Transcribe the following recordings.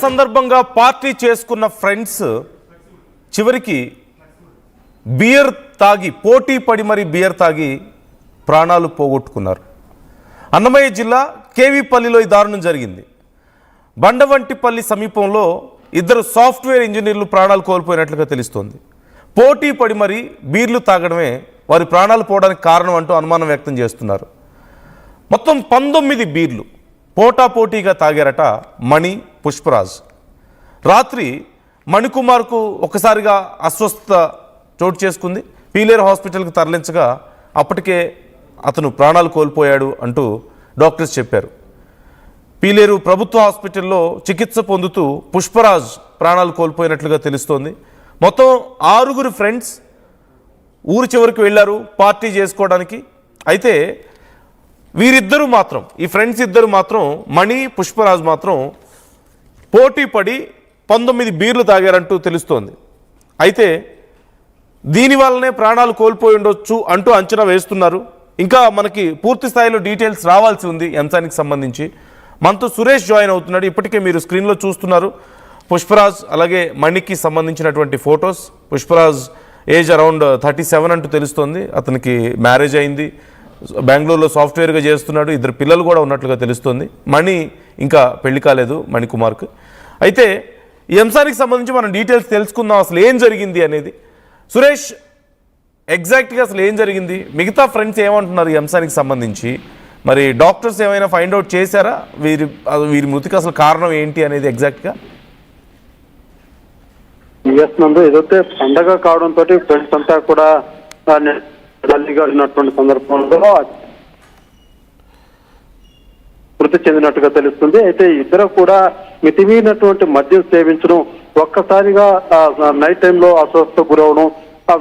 సందర్భంగా పార్టీ చేసుకున్న ఫ్రెండ్స్ చివరికి బియర్ తాగి పోటీ పడి మరి బియర్ తాగి ప్రాణాలు పోగొట్టుకున్నారు. అన్నమయ్య జిల్లా కేవీపల్లిలో ఈ దారుణం జరిగింది. బండవంటిపల్లి సమీపంలో ఇద్దరు సాఫ్ట్వేర్ ఇంజనీర్లు ప్రాణాలు కోల్పోయినట్లుగా తెలుస్తోంది. పోటీ పడి మరి బీర్లు తాగడమే వారి ప్రాణాలు పోవడానికి కారణం అంటూ అనుమానం వ్యక్తం చేస్తున్నారు. మొత్తం 19 బీర్లు పోటాపోటీగా తాగారట మణి, పుష్పరాజ్. రాత్రి మణికుమార్కు ఒకసారిగా అస్వస్థత చోటు చేసుకుంది. పీలేరు హాస్పిటల్కి తరలించగా అప్పటికే అతను ప్రాణాలు కోల్పోయాడు అంటూ డాక్టర్స్ చెప్పారు. పీలేరు ప్రభుత్వ హాస్పిటల్లో చికిత్స పొందుతూ పుష్పరాజ్ ప్రాణాలు కోల్పోయినట్లుగా తెలుస్తోంది. మొత్తం 6 ఫ్రెండ్స్ ఊరి చివరికి వెళ్ళారు పార్టీ చేసుకోవడానికి. అయితే వీరిద్దరూ మాత్రం, ఈ ఫ్రెండ్స్ ఇద్దరు మాత్రం, మణి, పుష్పరాజ్ మాత్రం పోటీ పడి 19 బీర్లు తాగారంటూ తెలుస్తోంది. అయితే దీనివల్లనే ప్రాణాలు కోల్పోయి ఉండొచ్చు అంటూ అంచనా వేస్తున్నారు. ఇంకా మనకి పూర్తి స్థాయిలో డీటెయిల్స్ రావాల్సి ఉంది ఈ అంశానికి సంబంధించి. మనతో సురేష్ జాయిన్ అవుతున్నాడు. ఇప్పటికే మీరు స్క్రీన్లో చూస్తున్నారు పుష్పరాజ్ అలాగే మణికి సంబంధించినటువంటి ఫొటోస్. పుష్పరాజ్ ఏజ్ అరౌండ్ 37 అంటూ తెలుస్తోంది. అతనికి మ్యారేజ్ అయింది, బెంగళూరులో సాఫ్ట్వేర్గా చేస్తున్నాడు, 2 పిల్లలు కూడా ఉన్నట్లుగా తెలుస్తోంది. మణి ఇంకా పెళ్లి కాలేదు, మణికుమార్కు. అయితే ఈ అంశానికి సంబంధించి మనం డీటెయిల్స్ తెలుసుకుందాం, అసలు ఏం జరిగింది అనేది. సురేష్, ఎగ్జాక్ట్గా అసలు ఏం జరిగింది? మిగతా ఫ్రెండ్స్ ఏమంటున్నారు ఈ అంశానికి సంబంధించి? మరి డాక్టర్స్ ఏమైనా ఫైండ్ అవుట్ చేశారా వీరి మృతికి అసలు కారణం ఏంటి అనేది ఎగ్జాక్ట్గా? ఏదైతే పండగ కావడంతో ఫ్రెండ్స్ అంతా కూడా ఉన్నటువంటి సందర్భంలో మృతి చెందినట్టుగా తెలుస్తుంది. అయితే ఇద్దరు కూడా మితిమీరినటువంటి మద్యం సేవించడం, ఒక్కసారిగా నైట్ టైంలో అస్వస్థకు గురవడం,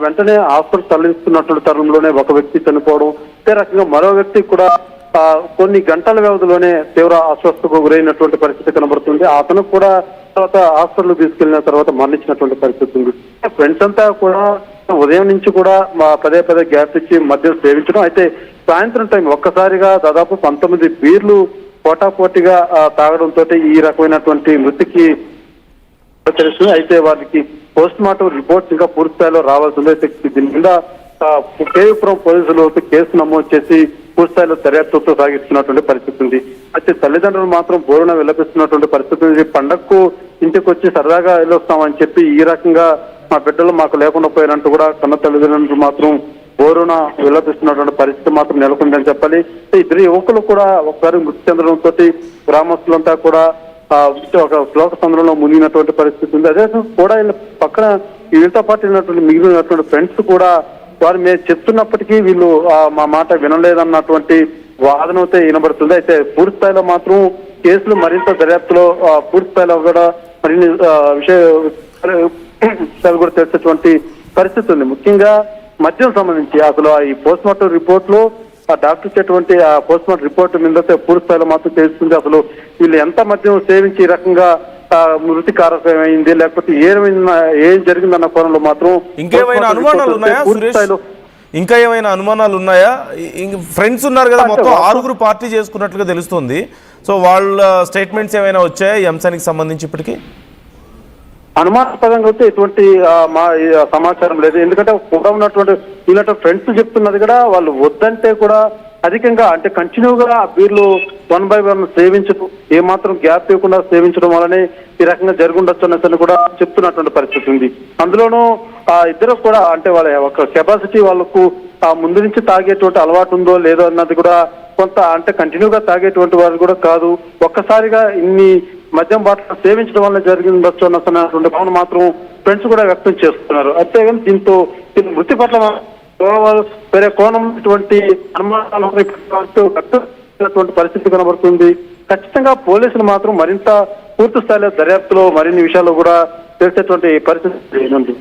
వెంటనే హాస్పిటల్ తరలిస్తున్నటువంటి తరుణంలోనే ఒక వ్యక్తి చనిపోవడం, అదే రకంగా మరో వ్యక్తి కూడా కొన్ని గంటల వ్యవధిలోనే తీవ్ర అస్వస్థకు గురైనటువంటి పరిస్థితి కనబడుతుంది. అతను కూడా తర్వాత హాస్పిటల్ తీసుకెళ్లిన తర్వాత మరణించినటువంటి పరిస్థితి ఉంది. ఫ్రెండ్స్ అంతా కూడా ఉదయం నుంచి కూడా పదే గ్యాప్ ఇచ్చి మద్యం సేవించడం. అయితే సాయంత్రం టైం ఒక్కసారిగా దాదాపు 19 బీర్లు పోటాపోటీగా తాగడంతో ఈ రకమైనటువంటి మృతికి తెలుస్తుంది. అయితే వారికి పోస్ట్ మార్టం రిపోర్ట్స్ ఇంకా పూర్తి స్థాయిలో రావాల్సి ఉంది. అయితే దీని మీద కేవీపురం పోలీసులు కేసు నమోదు చేసి పూర్తి స్థాయిలో దర్యాప్తుతో సాగిస్తున్నటువంటి పరిస్థితి ఉంది. అయితే తల్లిదండ్రులు మాత్రం బోరున విలపిస్తున్నటువంటి పరిస్థితి ఉంది. పండగకు ఇంటికి వచ్చి సరదాగా వెళ్ళొస్తామని చెప్పి ఈ రకంగా మా బిడ్డలు మాకు లేకుండా పోయినట్టు కూడా కన్న తల్లిదండ్రులు మాత్రం బోరున విలపిస్తున్నటువంటి పరిస్థితి మాత్రం నెలకొందని చెప్పాలి. ఇద్దరు యువకులు కూడా ఒకసారి మృతి చెందడంతో గ్రామస్తులంతా కూడా ఒక శ్లోక సంద్రంలో మునిగినటువంటి పరిస్థితి ఉంది. అదే కూడా పక్కన వీళ్ళతో పాటు వెళ్ళినటువంటి మిగిలినటువంటి ఫ్రెండ్స్ కూడా వారు మేము చెప్తున్నప్పటికీ వీళ్ళు మా మాట వినలేదన్నటువంటి వాదన అయితే వినబడుతుంది. అయితే పూర్తి స్థాయిలో మాత్రం కేసులు మరింత దర్యాప్తులో పూర్తి స్థాయిలో కూడా మరిన్ని విషయాలు కూడా తెలిసేటువంటి పరిస్థితి ఉంది. ముఖ్యంగా మద్యం సంబంధించి అసలు ఈ పోస్ట్ మార్టం రిపోర్ట్ లో డాక్టర్ ఇచ్చేటువంటి ఆ పోస్ట్ మార్టం రిపోర్ట్ మీద పూర్తి స్థాయిలో మాత్రం తెలుస్తుంది. అసలు వీళ్ళు ఎంత మద్యం సేవించి ఈ రకంగా మృతి కారకమైంది, లేకపోతే ఏం జరిగిందన్న కోణంలో మాత్రం ఇంకేమైనా అనుమానాలు ఉన్నాయా? ఇంకా ఏమైనా అనుమానాలు ఉన్నాయా? ఫ్రెండ్స్ ఉన్నారు కదా, మొత్తం 6 పార్టీ చేసుకున్నట్లుగా తెలుస్తుంది. సో వాళ్ళ స్టేట్మెంట్స్ ఏమైనా వచ్చాయా ఈ అంశానికి సంబంధించి? ఇప్పటికీ అనుమానాస్పదంగా అయితే ఎటువంటి సమాచారం లేదు. ఎందుకంటే కూడా ఉన్నటువంటి వీళ్ళ ఫ్రెండ్స్ చెప్తున్నది కూడా వాళ్ళు వద్దంటే కూడా అధికంగా అంటే కంటిన్యూగా బీర్లు 1 by 1 సేవించడం, ఏమాత్రం గ్యాప్ ఇవ్వకుండా సేవించడం వల్లనే ఈ రకంగా జరుగుండొచ్చు అన్నది కూడా చెప్తున్నటువంటి పరిస్థితి ఉంది. అందులోనూ ఇద్దరు కూడా అంటే వాళ్ళ ఒక కెపాసిటీ వాళ్ళకు ముందు నుంచి తాగేటువంటి అలవాటు ఉందో లేదో అన్నది కూడా కొంత అంటే కంటిన్యూగా తాగేటువంటి వారు కూడా కాదు. ఒక్కసారిగా ఇన్ని మద్యం బాటలు సేవించడం వల్ల జరిగిందొచ్చు అన్నటువంటి భావన మాత్రం ఫ్రెండ్స్ కూడా వ్యక్తం చేస్తున్నారు. అంతేగాని దీంతో మృతి పట్ల వేరే కోణం ఇటువంటి అనుమానాలు పరిస్థితి కనబడుతుంది. ఖచ్చితంగా పోలీసులు మాత్రం మరింత పూర్తి స్థాయిలో దర్యాప్తులో మరిన్ని విషయాలు కూడా తెలిసేటువంటి పరిస్థితి.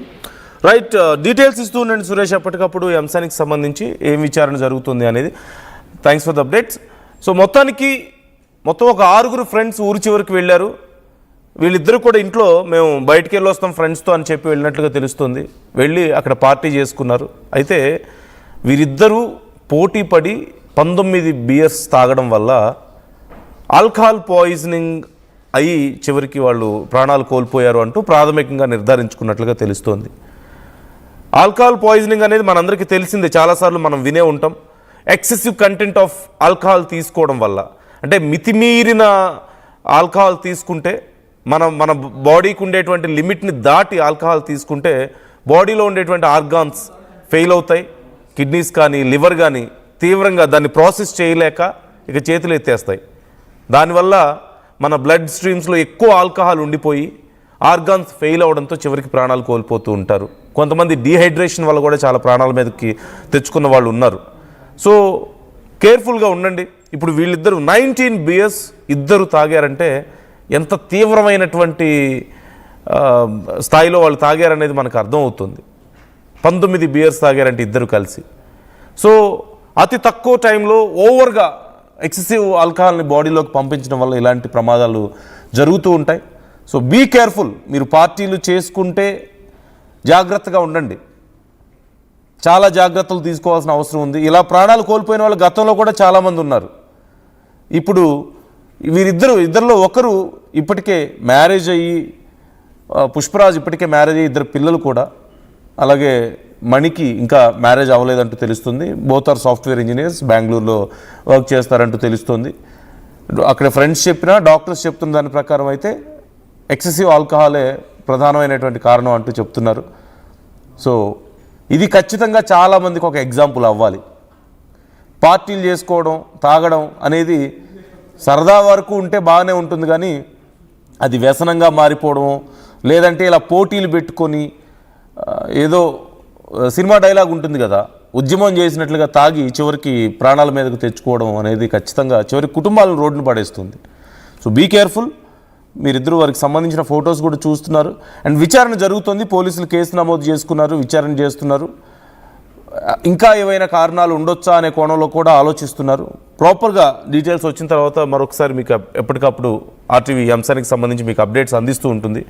రైట్, డీటెయిల్స్ ఇస్తూ ఉండండి సురేష్ ఎప్పటికప్పుడు ఈ అంశానికి సంబంధించి ఏం విచారణ జరుగుతుంది అనేది. Thanks for the updates. So మొత్తం ఒక 6 ఫ్రెండ్స్ ఊరి చివరికి వెళ్ళారు. వీళ్ళిద్దరూ కూడా ఇంట్లో మేము బయటికి వెళ్ళి వస్తాం ఫ్రెండ్స్తో అని చెప్పి వెళ్ళినట్లుగా తెలుస్తుంది. వెళ్ళి అక్కడ పార్టీ చేసుకున్నారు. అయితే వీరిద్దరూ పోటీ పడి 19 బియర్స్ తాగడం వల్ల ఆల్కహాల్ పాయిజనింగ్ అయి చివరికి వాళ్ళు ప్రాణాలు కోల్పోయారు అంటూ ప్రాథమికంగా నిర్ధారించుకున్నట్లుగా తెలుస్తోంది. ఆల్కహాల్ పాయిజనింగ్ అనేది మనందరికీ తెలిసిందే, చాలాసార్లు మనం వినే ఉంటాం. ఎక్సెసివ్ కంటెంట్ ఆఫ్ ఆల్కహాల్ తీసుకోవడం వల్ల, అంటే మితిమీరిన ఆల్కహాల్ తీసుకుంటే మన బాడీకి ఉండేటువంటి లిమిట్ని దాటి ఆల్కహాల్ తీసుకుంటే బాడీలో ఉండేటువంటి ఆర్గాన్స్ ఫెయిల్ అవుతాయి. కిడ్నీస్ కానీ లివర్ కానీ తీవ్రంగా దాన్ని ప్రాసెస్ చేయలేక ఇక చేతులు ఎత్తేస్తాయి. దానివల్ల మన బ్లడ్ స్ట్రీమ్స్లో ఎక్కువ ఆల్కహాల్ ఉండిపోయి ఆర్గాన్స్ ఫెయిల్ అవడంతో చివరికి ప్రాణాలు కోల్పోతూ ఉంటారు. కొంతమంది డీహైడ్రేషన్ వల్ల కూడా చాలా ప్రాణాల మీదకి తెచ్చుకున్న వాళ్ళు ఉన్నారు. సో కేర్ఫుల్గా ఉండండి. ఇప్పుడు వీళ్ళిద్దరూ 19 బియర్స్ ఇద్దరు తాగారంటే ఎంత తీవ్రమైనటువంటి స్థాయిలో వాళ్ళు తాగారనేది మనకు అర్థం అవుతుంది. 19 బియర్స్ తాగారంటే ఇద్దరు కలిసి. సో అతి తక్కువ టైంలో ఓవర్గా ఎక్సెసివ్ ఆల్కహాల్ని బాడీలోకి పంపించడం వల్ల ఇలాంటి ప్రమాదాలు జరుగుతూ ఉంటాయి. So be careful. మీరు పార్టీలు చేసుకుంటే జాగ్రత్తగా ఉండండి, చాలా జాగ్రత్తలు తీసుకోవాల్సిన అవసరం ఉంది. ఇలా ప్రాణాలు కోల్పోయిన వాళ్ళు గతంలో కూడా చాలామంది ఉన్నారు. ఇప్పుడు ఇద్దరిలో ఒకరు ఇప్పటికే మ్యారేజ్ అయ్యి, పుష్పరాజ్ ఇప్పటికే మ్యారేజ్ అయ్యి 2 పిల్లలు కూడా, అలాగే మణికి ఇంకా మ్యారేజ్ అవ్వలేదంటూ తెలుస్తుంది. బోత్ ఆర్ సాఫ్ట్వేర్ ఇంజనీర్స్, బెంగళూరులో వర్క్ చేస్తారంటూ తెలుస్తుంది. అక్కడ ఫ్రెండ్స్ చెప్పినా డాక్టర్స్ చెప్తున్న దాని ప్రకారం అయితే ఎక్సెసివ్ ఆల్కహాలే ప్రధానమైనటువంటి కారణం అంటూ చెప్తున్నారు. సో ఇది ఖచ్చితంగా చాలామందికి ఒక ఎగ్జాంపుల్ అవ్వాలి. పార్టీలు చేసుకోవడం, తాగడం అనేది సరదా వరకు ఉంటే బాగానే ఉంటుంది, కానీ అది వ్యసనంగా మారిపోవడం, లేదంటే ఇలా పోటీలు పెట్టుకొని ఏదో సినిమా డైలాగ్ ఉంటుంది కదా, ఉద్యమం చేసినట్లుగా తాగి చివరికి ప్రాణాల మీదకు తెచ్చుకోవడం అనేది ఖచ్చితంగా చివరికి కుటుంబాలను రోడ్డును పడేస్తుంది. So be careful. మీరిద్దరూ వారికి సంబంధించిన ఫొటోస్ కూడా చూస్తున్నారు. అండ్ విచారణ జరుగుతుంది, పోలీసులు కేసు నమోదు చేసుకున్నారు, విచారణ చేస్తున్నారు. ఇంకా ఏవైనా కారణాలు ఉండొచ్చా అనే కోణంలో కూడా ఆలోచిస్తున్నారు. ప్రాపర్గా డీటెయిల్స్ వచ్చిన తర్వాత మరొకసారి మీకు ఎప్పటికప్పుడు ఆర్టీవీ అంశానికి సంబంధించి మీకు అప్డేట్స్ అందిస్తూ ఉంటుంది.